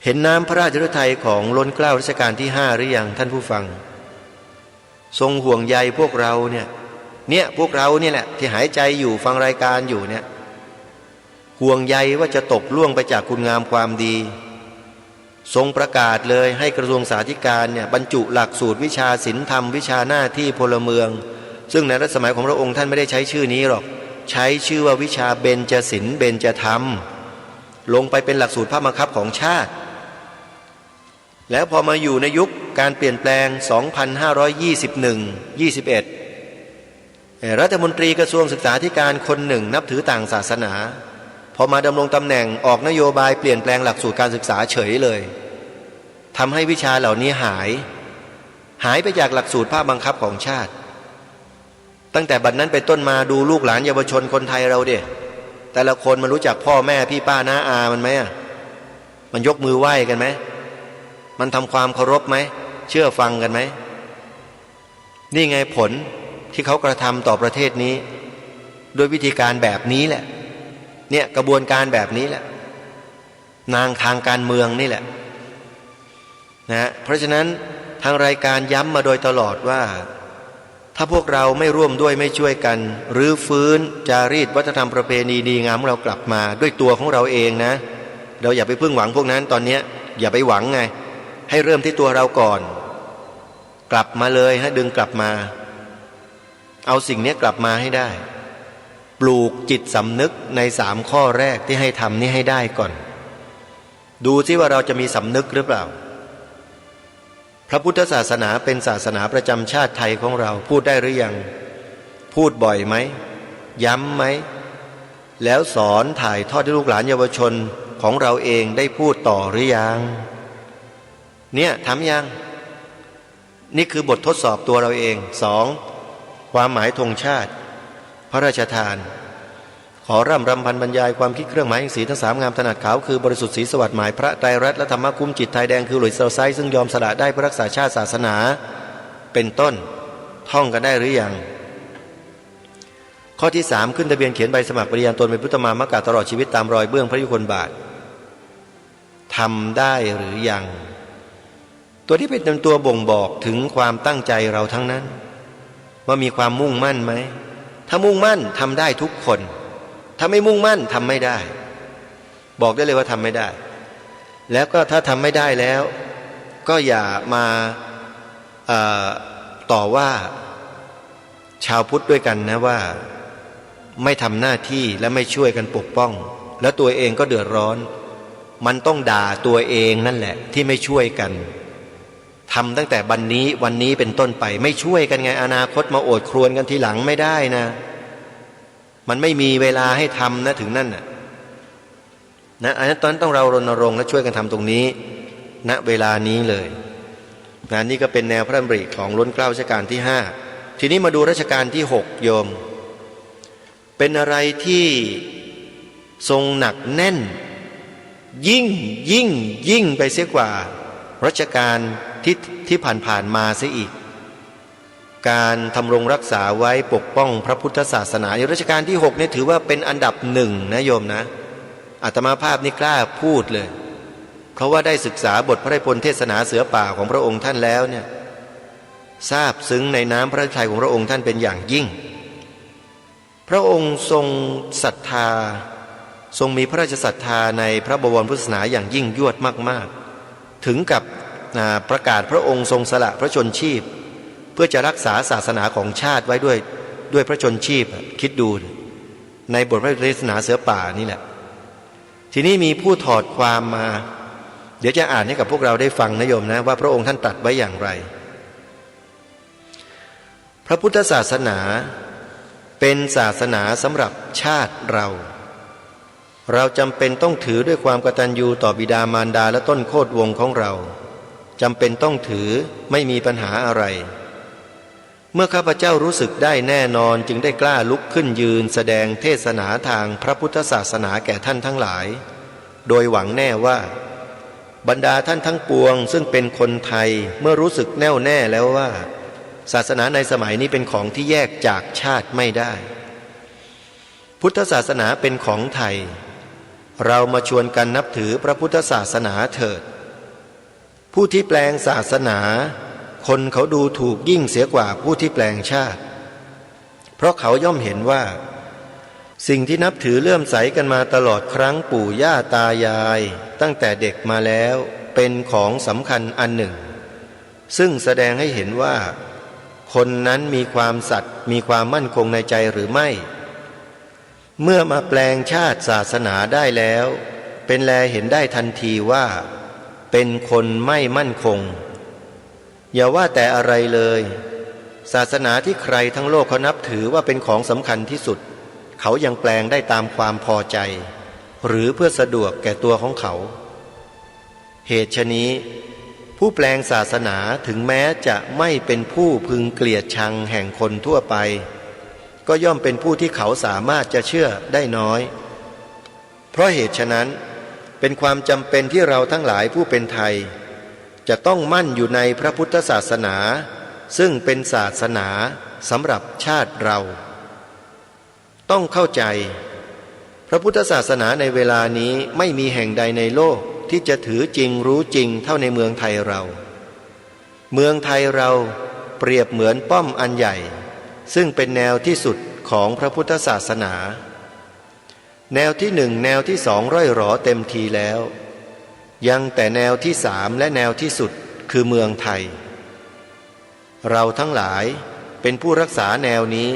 เห็นน้ำพระราชฤทัยของล้นเกล้ารัชกาลที่5หรือยังท่านผู้ฟังทรงห่วงใยพวกเราเนี่ยพวกเราเนี่ยแหละที่หายใจอยู่ฟังรายการอยู่เนี่ยห่วงใยว่าจะตกล่วงไปจากคุณงามความดีทรงประกาศเลยให้กระทรวงสาธารณสุขเนี่ยบรรจุหลักสูตรวิชาศีลธรรมวิชาหน้าที่พลเมืองซึ่งในรัชสมัยของพระองค์ท่านไม่ได้ใช้ชื่อนี้หรอกใช้ชื่อว่าวิชาเบญจศีลเบญจธรรมลงไปเป็นหลักสูตรพระบังคับของชาติแล้วพอมาอยู่ในยุคการเปลี่ยนแปลง 2521-21 รัฐมนตรีกระทรวงศึกษาธิการคนหนึ่งนับถือต่างศาสนาพอมาดำรงตำแหน่งออกนโยบายเปลี่ยนแปลงหลักสูตรการศึกษาเฉยเลยทำให้วิชาเหล่านี้หายไปจากหลักสูตรภาคบังคับของชาติตั้งแต่บัดนั้นเป็นต้นมาดูลูกหลานเยาวชนคนไทยเราดิแต่ละคนมันรู้จักพ่อแม่พี่ป้าน้าอามันไหมมันยกมือไหว้กันไหมมันทำความเคารพไหมเชื่อฟังกันไหมนี่ไงผลที่เขากระทำต่อประเทศนี้ด้วยวิธีการแบบนี้แหละเนี่ยกระบวนการแบบนี้แหละนางทางการเมืองนี่แหละนะเพราะฉะนั้นทางรายการย้ำมาโดยตลอดว่าถ้าพวกเราไม่ร่วมด้วยไม่ช่วยกันรื้อฟื้นจารีตวัฒนธรรมประเพณีดีงามของเรากลับมาด้วยตัวของเราเองนะเราอย่าไปพึ่งหวังพวกนั้นตอนนี้อย่าไปหวังไงให้เริ่มที่ตัวเราก่อนกลับมาเลยดึงกลับมาเอาสิ่งนี้กลับมาให้ได้ปลูกจิตสำนึกใน3ข้อแรกที่ให้ทำนี่ให้ได้ก่อนดูซิว่าเราจะมีสำนึกหรือเปล่าพระพุทธศาสนาเป็นศาสนาประจำชาติไทยของเราพูดได้หรือยังพูดบ่อยไหมย้ำไหมแล้วสอนถ่ายทอดให้ลูกหลานเยาวชนของเราเองได้พูดต่อหรือยังเนี่ยทำยังนี่คือบททดสอบตัวเราเอง2ความหมายธงชาติพระราชทานขอร่ำรำพันบรรยายความคิดเครื่องหมายแห่งสีทั้ง3งามถนัดขาวคือบริสุทธิ์สีสวัสดิ์หมายพระไตรรัตน์และธรรมะคุ้มจิตไทยแดงคือหลุยส์เซลไซส์ซึ่งยอมสละได้เพื่อรักษาชาติศาสนาเป็นต้นท่องกันได้หรือยังข้อที่3ขึ้นทะเบียนเขียนใบสมัครปริญญาตนเป็นพุทธมามกะตลอดชีวิตตามรอยเบื้องพระยุคลบาททำได้หรือยังตัวที่เป็นตัวบ่งบอกถึงความตั้งใจเราทั้งนั้นว่ามีความมุ่งมั่นไหมถ้ามุ่งมั่นทำได้ทุกคนถ้าไม่มุ่งมั่นทำไม่ได้บอกได้เลยว่าทำไม่ได้แล้วก็ถ้าทำไม่ได้แล้วก็อย่ามาต่อว่าชาวพุทธด้วยกันนะว่าไม่ทำหน้าที่และไม่ช่วยกันปกป้องแล้วตัวเองก็เดือดร้อนมันต้องด่าตัวเองนั่นแหละที่ไม่ช่วยกันทำตั้งแต่วันนี้เป็นต้นไปไม่ช่วยกันไงอนาคตมาโอดครวญกันทีหลังไม่ได้นะมันไม่มีเวลาให้ทำนะถึงนั่นนะอันนั้นตอนต้องเรารณรงค์และช่วยกันทำตรงนี้ณเวลานี้เลยนี่ก็เป็นแนวพระดำริของล้นเกล้ารัชกาลที่5ทีนี้มาดูรัชกาลที่6โยมเป็นอะไรที่ทรงหนักแน่นยิ่งไปเสียกว่ารัชกาลที่ผ่านมาเสียอีก การทำรงรักษาไว้ปกป้องพระพุทธศาสนาในรัชกาลที่6เนี่ยถือว่าเป็นอันดับหนึ่งนะโยมนะอาตมาภาพนี่กล้าพูดเลยเพราะว่าได้ศึกษาบทพระราชพลเทศนาเสือป่าของพระองค์ท่านแล้วเนี่ยทราบซึ้งในน้ำพระทัยของพระองค์ท่านเป็นอย่างยิ่งพระองค์ทรงศรัทธาทรงมีพระราชศรัทธาในพระบวรพุทธศาสนาอย่างยิ่งยวดมากๆถึงกับประกาศพระองค์ทรงสละพระชนชีพเพื่อจะรักษาศาสนาของชาติไว้ด้วยพระชนชีพคิดดูในบทพระเทศนาเสือป่านี่แหละทีนี้มีผู้ถอดความมาเดี๋ยวจะอ่านให้กับพวกเราได้ฟังนะโยมนะว่าพระองค์ท่านตรัสไว้อย่างไรพระพุทธศาสนาเป็นศาสนาสำหรับชาติเราจำเป็นต้องถือด้วยความกตัญญูต่อบิดามารดาและต้นโคตรวงของเราจำเป็นต้องถือไม่มีปัญหาอะไรเมื่อข้าพเจ้ารู้สึกได้แน่นอนจึงได้กล้าลุกขึ้นยืนแสดงเทศนาทางพระพุทธศาสนาแก่ท่านทั้งหลายโดยหวังแน่ว่าบรรดาท่านทั้งปวงซึ่งเป็นคนไทยเมื่อรู้สึกแน่วแน่แล้วว่าศาสนาในสมัยนี้เป็นของที่แยกจากชาติไม่ได้พุทธศาสนาเป็นของไทยเรามาชวนกันนับถือพระพุทธศาสนาเถิดผู้ที่แปลงศาสนาคนเขาดูถูกยิ่งเสียกว่าผู้ที่แปลงชาติเพราะเขาย่อมเห็นว่าสิ่งที่นับถือเลื่อมใสกันมาตลอดครั้งปู่ย่าตายายตั้งแต่เด็กมาแล้วเป็นของสำคัญอันหนึ่งซึ่งแสดงให้เห็นว่าคนนั้นมีความสัตย์มีความมั่นคงในใจหรือไม่เมื่อมาแปลงชาติศาสนาได้แล้วเป็นแลเห็นได้ทันทีว่าเป็นคนไม่มั่นคงอย่าว่าแต่อะไรเลยศาสนาที่ใครทั้งโลกเขานับถือว่าเป็นของสำคัญที่สุดเขายังแปลงได้ตามความพอใจหรือเพื่อสะดวกแก่ตัวของเขาเหตุฉะนี้ผู้แปลงศาสนาถึงแม้จะไม่เป็นผู้พึงเกลียดชังแห่งคนทั่วไปก็ย่อมเป็นผู้ที่เขาสามารถจะเชื่อได้น้อยเพราะเหตุฉะนั้นเป็นความจำเป็นที่เราทั้งหลายผู้เป็นไทยจะต้องมั่นอยู่ในพระพุทธศาสนาซึ่งเป็นศาสนาสำหรับชาติเราต้องเข้าใจพระพุทธศาสนาในเวลานี้ไม่มีแห่งใดในโลกที่จะถือจริงรู้จริงเท่าในเมืองไทยเราเมืองไทยเราเปรียบเหมือนป้อมอันใหญ่ซึ่งเป็นแนวที่สุดของพระพุทธศาสนาแนวที่1แนวที่2ร่อยหรอเต็มทีแล้วยังแต่แนวที่3และแนวที่สุดคือเมืองไทยเราทั้งหลายเป็นผู้รักษาแนวนี้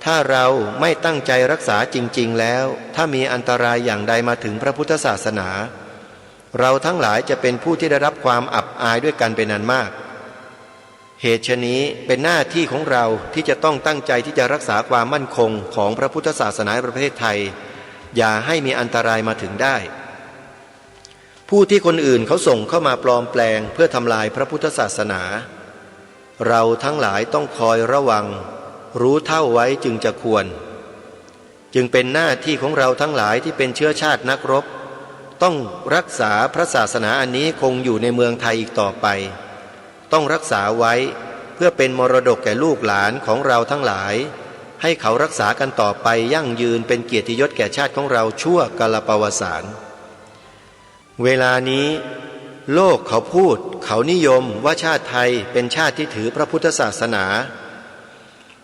ถ้าเราไม่ตั้งใจรักษาจริงๆแล้วถ้ามีอันตรายอย่างใดมาถึงพระพุทธศาสนาเราทั้งหลายจะเป็นผู้ที่ได้รับความอับอายด้วยกันเป็นอันมากเหตุฉะนี้เป็นหน้าที่ของเราที่จะต้องตั้งใจที่จะรักษาความมั่นคงของพระพุทธศาสนาในประเทศไทยอย่าให้มีอันตรายมาถึงได้ผู้ที่คนอื่นเขาส่งเข้ามาปลอมแปลงเพื่อทำลายพระพุทธศาสนาเราทั้งหลายต้องคอยระวังรู้เท่าไว้จึงจะควรจึงเป็นหน้าที่ของเราทั้งหลายที่เป็นเชื้อชาตินักรบต้องรักษาพระศาสนาอันนี้คงอยู่ในเมืองไทยอีกต่อไปต้องรักษาไว้เพื่อเป็นมรดกแก่ลูกหลานของเราทั้งหลายให้เขารักษากันต่อไปยั่งยืนเป็นเกียรติยศแก่ชาติของเราชั่วกาลปวสานเวลานี้โลกเขาพูดเขานิยมว่าชาติไทยเป็นชาติที่ถือพระพุทธศาสนา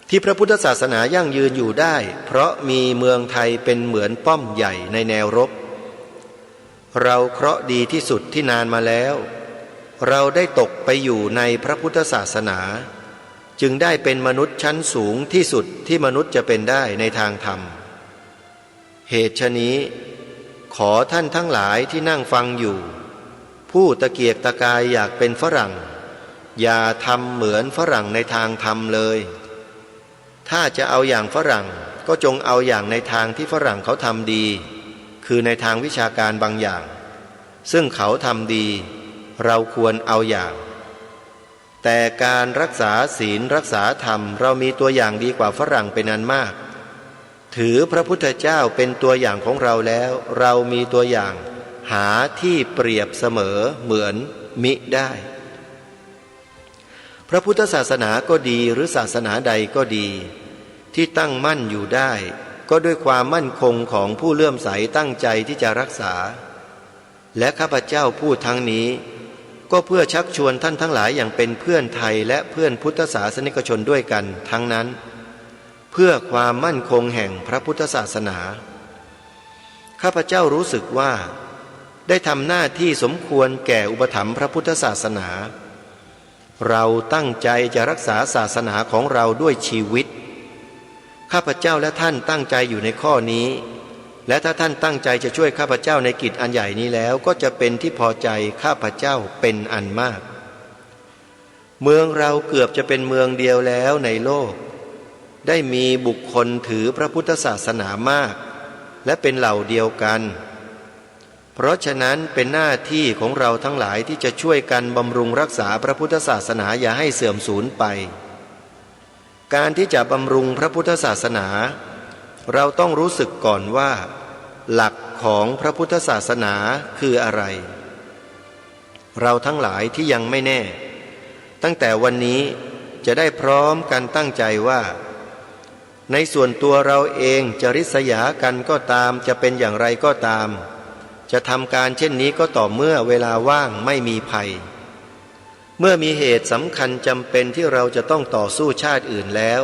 ที่พระพุทธศาสนายั่งยืนอยู่ได้เพราะมีเมืองไทยเป็นเหมือนป้อมใหญ่ในแนวรบเราเคราะห์ดีที่สุดที่นานมาแล้วเราได้ตกไปอยู่ในพระพุทธศาสนาจึงได้เป็นมนุษย์ชั้นสูงที่สุดที่มนุษย์จะเป็นได้ในทางธรรมเหตุฉะนี้ขอท่านทั้งหลายที่นั่งฟังอยู่ผู้ตะเกียกตะกายอยากเป็นฝรั่งอย่าทำเหมือนฝรั่งในทางธรรมเลยถ้าจะเอาอย่างฝรั่งก็จงเอาอย่างในทางที่ฝรั่งเขาทำดีคือในทางวิชาการบางอย่างซึ่งเขาทำดีเราควรเอาอย่างแต่การรักษาศีลรักษาธรรมเรามีตัวอย่างดีกว่าฝรั่งเป็นอันมากถือพระพุทธเจ้าเป็นตัวอย่างของเราแล้วเรามีตัวอย่างหาที่เปรียบเสมอเหมือนมิได้ พระพุทธศาสนาก็ดีหรือศาสนาใดก็ดีที่ตั้งมั่นอยู่ได้ก็ด้วยความมั่นคงของผู้เลื่อมใสตั้งใจที่จะรักษาและข้าพเจ้าพูดทั้งนี้ก็เพื่อชักชวนท่านทั้งหลายอย่างเป็นเพื่อนไทยและเพื่อนพุทธศาสนิกชนด้วยกันทั้งนั้นเพื่อความมั่นคงแห่งพระพุทธศาสนาข้าพเจ้ารู้สึกว่าได้ทำหน้าที่สมควรแก่อุปถัมภ์พระพุทธศาสนาเราตั้งใจจะรักษาศาสนาของเราด้วยชีวิตข้าพเจ้าและท่านตั้งใจอยู่ในข้อนี้และถ้าท่านตั้งใจจะช่วยข้าพเจ้าในกิจอันใหญ่นี้แล้วก็จะเป็นที่พอใจข้าพเจ้าเป็นอันมากเมืองเราเกือบจะเป็นเมืองเดียวแล้วในโลกได้มีบุคคลถือพระพุทธศาสนามากและเป็นเหล่าเดียวกันเพราะฉะนั้นเป็นหน้าที่ของเราทั้งหลายที่จะช่วยกันบำรุงรักษาพระพุทธศาสนาอย่าให้เสื่อมสูญไปการที่จะบำรุงพระพุทธศาสนาเราต้องรู้สึกก่อนว่าหลักของพระพุทธศาสนาคืออะไรเราทั้งหลายที่ยังไม่แน่ตั้งแต่วันนี้จะได้พร้อมกันตั้งใจว่าในส่วนตัวเราเองจะริษยากันก็ตามจะเป็นอย่างไรก็ตามจะทำการเช่นนี้ก็ต่อเมื่อเวลาว่างไม่มีภัยเมื่อมีเหตุสำคัญจำเป็นที่เราจะต้องต่อสู้ชาติอื่นแล้ว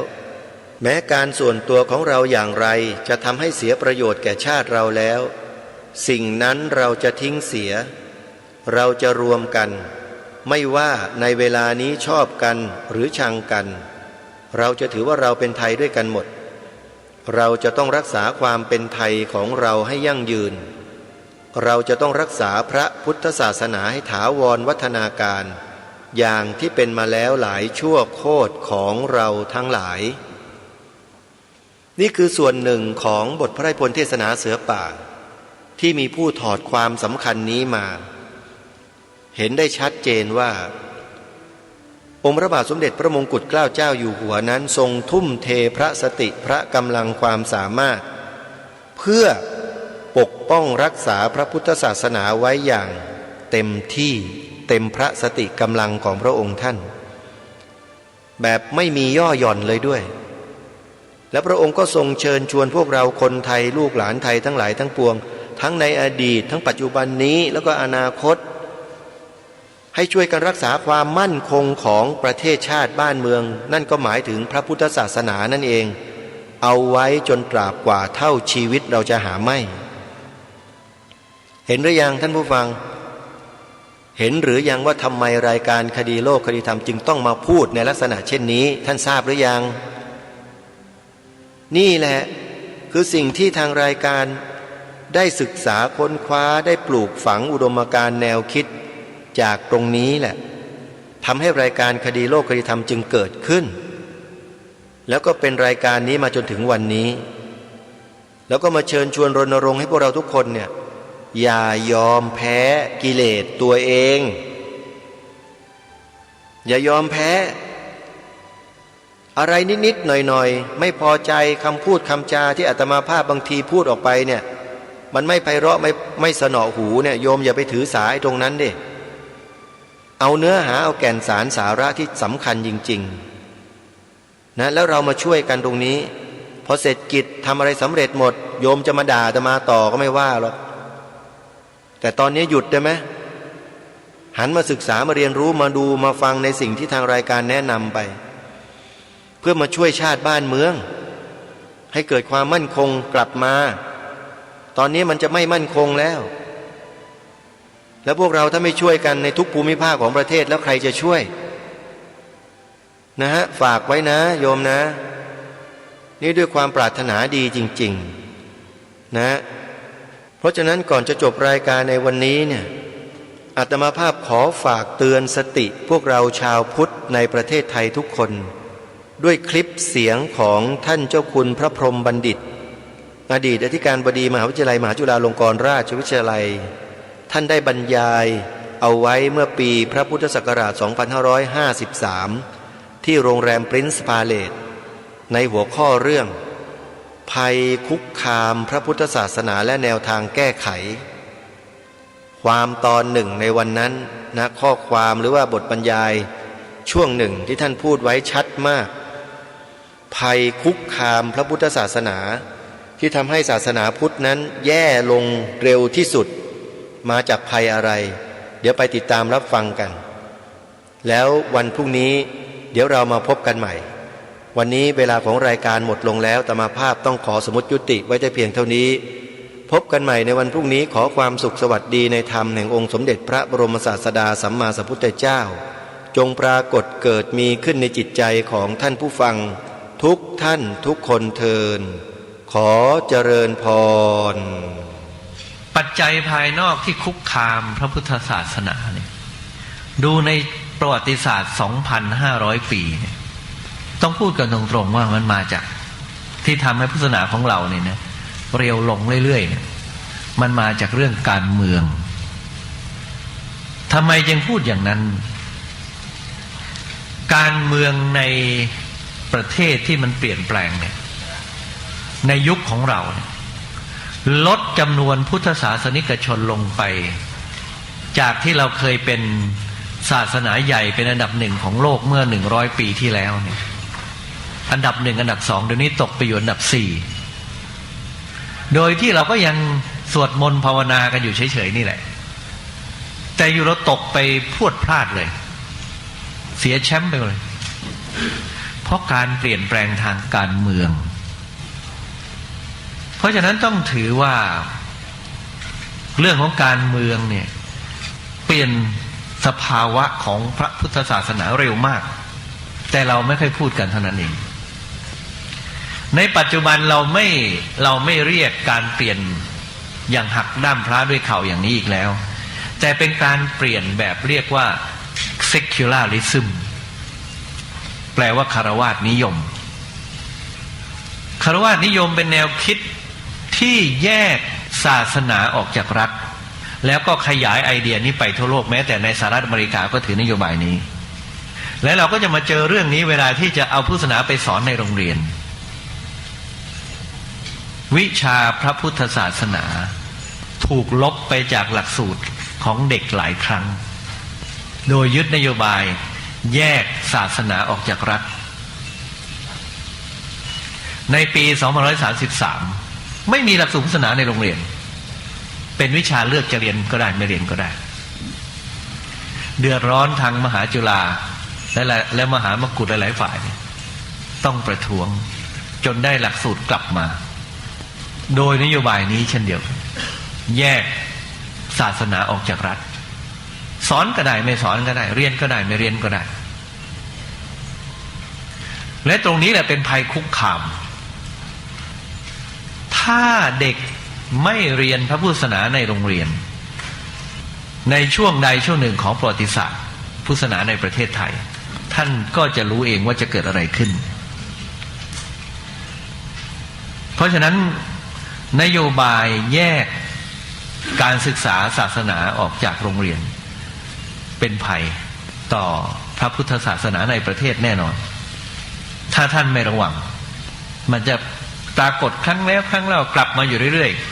แม้การส่วนตัวของเราอย่างไรจะทำให้เสียประโยชน์แก่ชาติเราแล้วสิ่งนั้นเราจะทิ้งเสียเราจะรวมกันไม่ว่าในเวลานี้ชอบกันหรือชังกันเราจะถือว่าเราเป็นไทยด้วยกันหมดเราจะต้องรักษาความเป็นไทยของเราให้ยั่งยืนเราจะต้องรักษาพระพุทธศาสนาให้ถาวรวัฒนาการอย่างที่เป็นมาแล้วหลายชั่วโคตรของเราทั้งหลายนี่คือส่วนหนึ่งของบทพระราชพลเทศนาเสือป่าที่มีผู้ถอดความสำคัญนี้มาเห็นได้ชัดเจนว่าองค์พระบาทสมเด็จพระมงกุฎเกล้าเจ้าอยู่หัวนั้นทรงทุ่มเทพระสติพระกำลังความสามารถเพื่อปกป้องรักษาพระพุทธศาสนาไว้อย่างเต็มที่เต็มพระสติกำลังของพระองค์ท่านแบบไม่มีย่อหย่อนเลยด้วยและพระองค์ก็ทรงเชิญชวนพวกเราคนไทยลูกหลานไทยทั้งหลายทั้งปวงทั้งในอดีตทั้งปัจจุบันนี้แล้วก็อนาคตให้ช่วยกันรักษาความมั่นคงของประเทศชาติบ้านเมืองนั่นก็หมายถึงพระพุทธศาสนานั่นเองเอาไว้จนตราบกว่าเท่าชีวิตเราจะหาไม่เห็นหรือยังท่านผู้ฟังเห็นหรือยังว่าทำไมรายการคดีโลกคดีธรรมจึงต้องมาพูดในลักษณะเช่นนี้ท่านทราบหรือยังนี่แหละคือสิ่งที่ทางรายการได้ศึกษาค้นคว้าได้ปลูกฝังอุดมการณ์แนวคิดจากตรงนี้แหละทำให้รายการคดีโลกคดีธรรมจึงเกิดขึ้นแล้วก็เป็นรายการนี้มาจนถึงวันนี้แล้วก็มาเชิญชวนรณรงค์ให้พวกเราทุกคนเนี่ยอย่ายอมแพ้กิเลสตัวเองอย่ายอมแพ้อะไรนิดๆหน่อยๆไม่พอใจคำพูดคำจาที่อาตมาภาพบางทีพูดออกไปเนี่ยมันไม่ไพเราะไม่สนอหูเนี่ยโยมอย่าไปถือสาตรงนั้นดิเอาเนื้อหาเอาแก่นสารสาระที่สำคัญจริงๆนะแล้วเรามาช่วยกันตรงนี้พอเสร็จกิจทำอะไรสำเร็จหมดโยมจะมาด่าอาตมาต่อก็ไม่ว่าหรอกแต่ตอนนี้หยุดได้ไหมหันมาศึกษามาเรียนรู้มาดูมาฟังในสิ่งที่ทางรายการแนะนำไปเพื่อมาช่วยชาติบ้านเมืองให้เกิดความมั่นคงกลับมาตอนนี้มันจะไม่มั่นคงแล้วแล้วพวกเราถ้าไม่ช่วยกันในทุกภูมิภาคของประเทศแล้วใครจะช่วยนะฮะฝากไว้นะโยมนะนี่ด้วยความปรารถนาดีจริงๆนะเพราะฉะนั้นก่อนจะจบรายการในวันนี้เนี่ยอาตมาภาพขอฝากเตือนสติพวกเราชาวพุทธในประเทศไทยทุกคนด้วยคลิปเสียงของท่านเจ้าคุณพระพรหมบัณฑิตอดีตอธิการบดีมหาวิทยาลัยมหาจุฬาลงกรณราชวิทยาลัยท่านได้บรรยายเอาไว้เมื่อปีพระพุทธศักราช 2553 ที่โรงแรมปรินซ์พาเลสในหัวข้อเรื่องภัยคุกคามพระพุทธศาสนาและแนวทางแก้ไขความตอนหนึ่งในวันนั้นนะข้อความหรือว่าบทบรรยาย ช่วงหนึ่งที่ท่านพูดไว้ชัดมากภัยคุกคามพระพุทธศาสนาที่ทำให้ศาสนาพุทธนั้นแย่ลงเร็วที่สุดมาจากภัยอะไรเดี๋ยวไปติดตามรับฟังกันแล้ววันพรุ่งนี้เดี๋ยวเรามาพบกันใหม่วันนี้เวลาของรายการหมดลงแล้วอาตมาภาพต้องขอสมมุติยุติไว้แต่เพียงเท่านี้พบกันใหม่ในวันพรุ่งนี้ขอความสุขสวัสดีในธรรมแห่งองค์สมเด็จพระบรมศาสดาสัมมาสัมพุทธเจ้าจงปรากฏเกิดมีขึ้นในจิตใจของท่านผู้ฟังทุกท่านทุกคนเทินขอเจริญพรปัจจัยภายนอกที่คุกคามพระพุทธศาสนาเนี่ยดูในประวัติศาสตร์ 2,500 ปีเนี่ยต้องพูดกันตรงๆว่ามันมาจากที่ทำให้พุทธศาสนาของเราเนี่ยนะเร็วลงเรื่อยๆเนี่ยมันมาจากเรื่องการเมืองทำไมจึงพูดอย่างนั้นการเมืองในประเทศที่มันเปลี่ยนแปลงเนี่ยในยุคของเราเนี่ยลดจำนวนพุทธศาสนิกชนลงไปจากที่เราเคยเป็นศาสนาใหญ่เป็นอันดับหนึ่งของโลกเมื่อ100 ปีที่แล้วเนี่ยอันดับ1อันดับ2เดี๋ยวนี้ตกไปอยู่อันดับ4โดยที่เราก็ยังสวดมนต์ภาวนากันอยู่เฉยๆนี่แหละแต่อยู่เราตกไปพรวดพลาดเลยเสียแชมป์ไปเลยเพราะการเปลี่ยนแปลงทางการเมืองเพราะฉะนั้นต้องถือว่าเรื่องของการเมืองเนี่ยเปลี่ยนสภาวะของพระพุทธศาสนาเร็วมากแต่เราไม่ค่อยพูดกันเท่านั้นเองในปัจจุบันเราไม่เรียกการเปลี่ยนอย่างหักด้ามพระด้วยเข่าอย่างนี้อีกแล้วแต่เป็นการเปลี่ยนแบบเรียกว่า secularism แปลว่าคฤหัสถ์นิยมคฤหัสถ์นิยมเป็นแนวคิดที่แยกศาสนาออกจากรัฐแล้วก็ขยายไอเดียนี้ไปทั่วโลกแม้แต่ในสหรัฐอเมริกาก็ถือนโยบายนี้และเราก็จะมาเจอเรื่องนี้เวลาที่จะเอาพุทธศาสนาไปสอนในโรงเรียนวิชาพระพุทธศาสนาถูกลบไปจากหลักสูตรของเด็กหลายครั้งโดยยึดนโยบายแยกศาสนาออกจากรัฐในปี2533ไม่มีหลักสูตรพุทธศาสนาในโรงเรียนเป็นวิชาเลือกจะเรียนก็ได้ไม่เรียนก็ได้เดือดร้อนทางมหาจุฬาและมหามกุฏหลายๆฝ่ายต้องประท้วงจนได้หลักสูตรกลับมาโดยนโยบายนี้เช่นเดียวกันแยกศาสนาออกจากรัฐสอนก็ได้ไม่สอนก็ได้เรียนก็ได้ไม่เรียนก็ได้และตรงนี้แหละเป็นภัยคุกคามถ้าเด็กไม่เรียนพระพุทธศาสนาในโรงเรียนในช่วงใดช่วงหนึ่งของประวัติศาสตร์พุทธศาสนาในประเทศไทยท่านก็จะรู้เองว่าจะเกิดอะไรขึ้นเพราะฉะนั้นนโยบายแยกการศึกษาศาสนาออกจากโรงเรียนเป็นภัยต่อพระพุทธศาสนาในประเทศแน่นอนถ้าท่านไม่ระวังมันจะปรากฏครั้งแล้วครั้งเล่ากลับมาอยู่เรื่อยๆ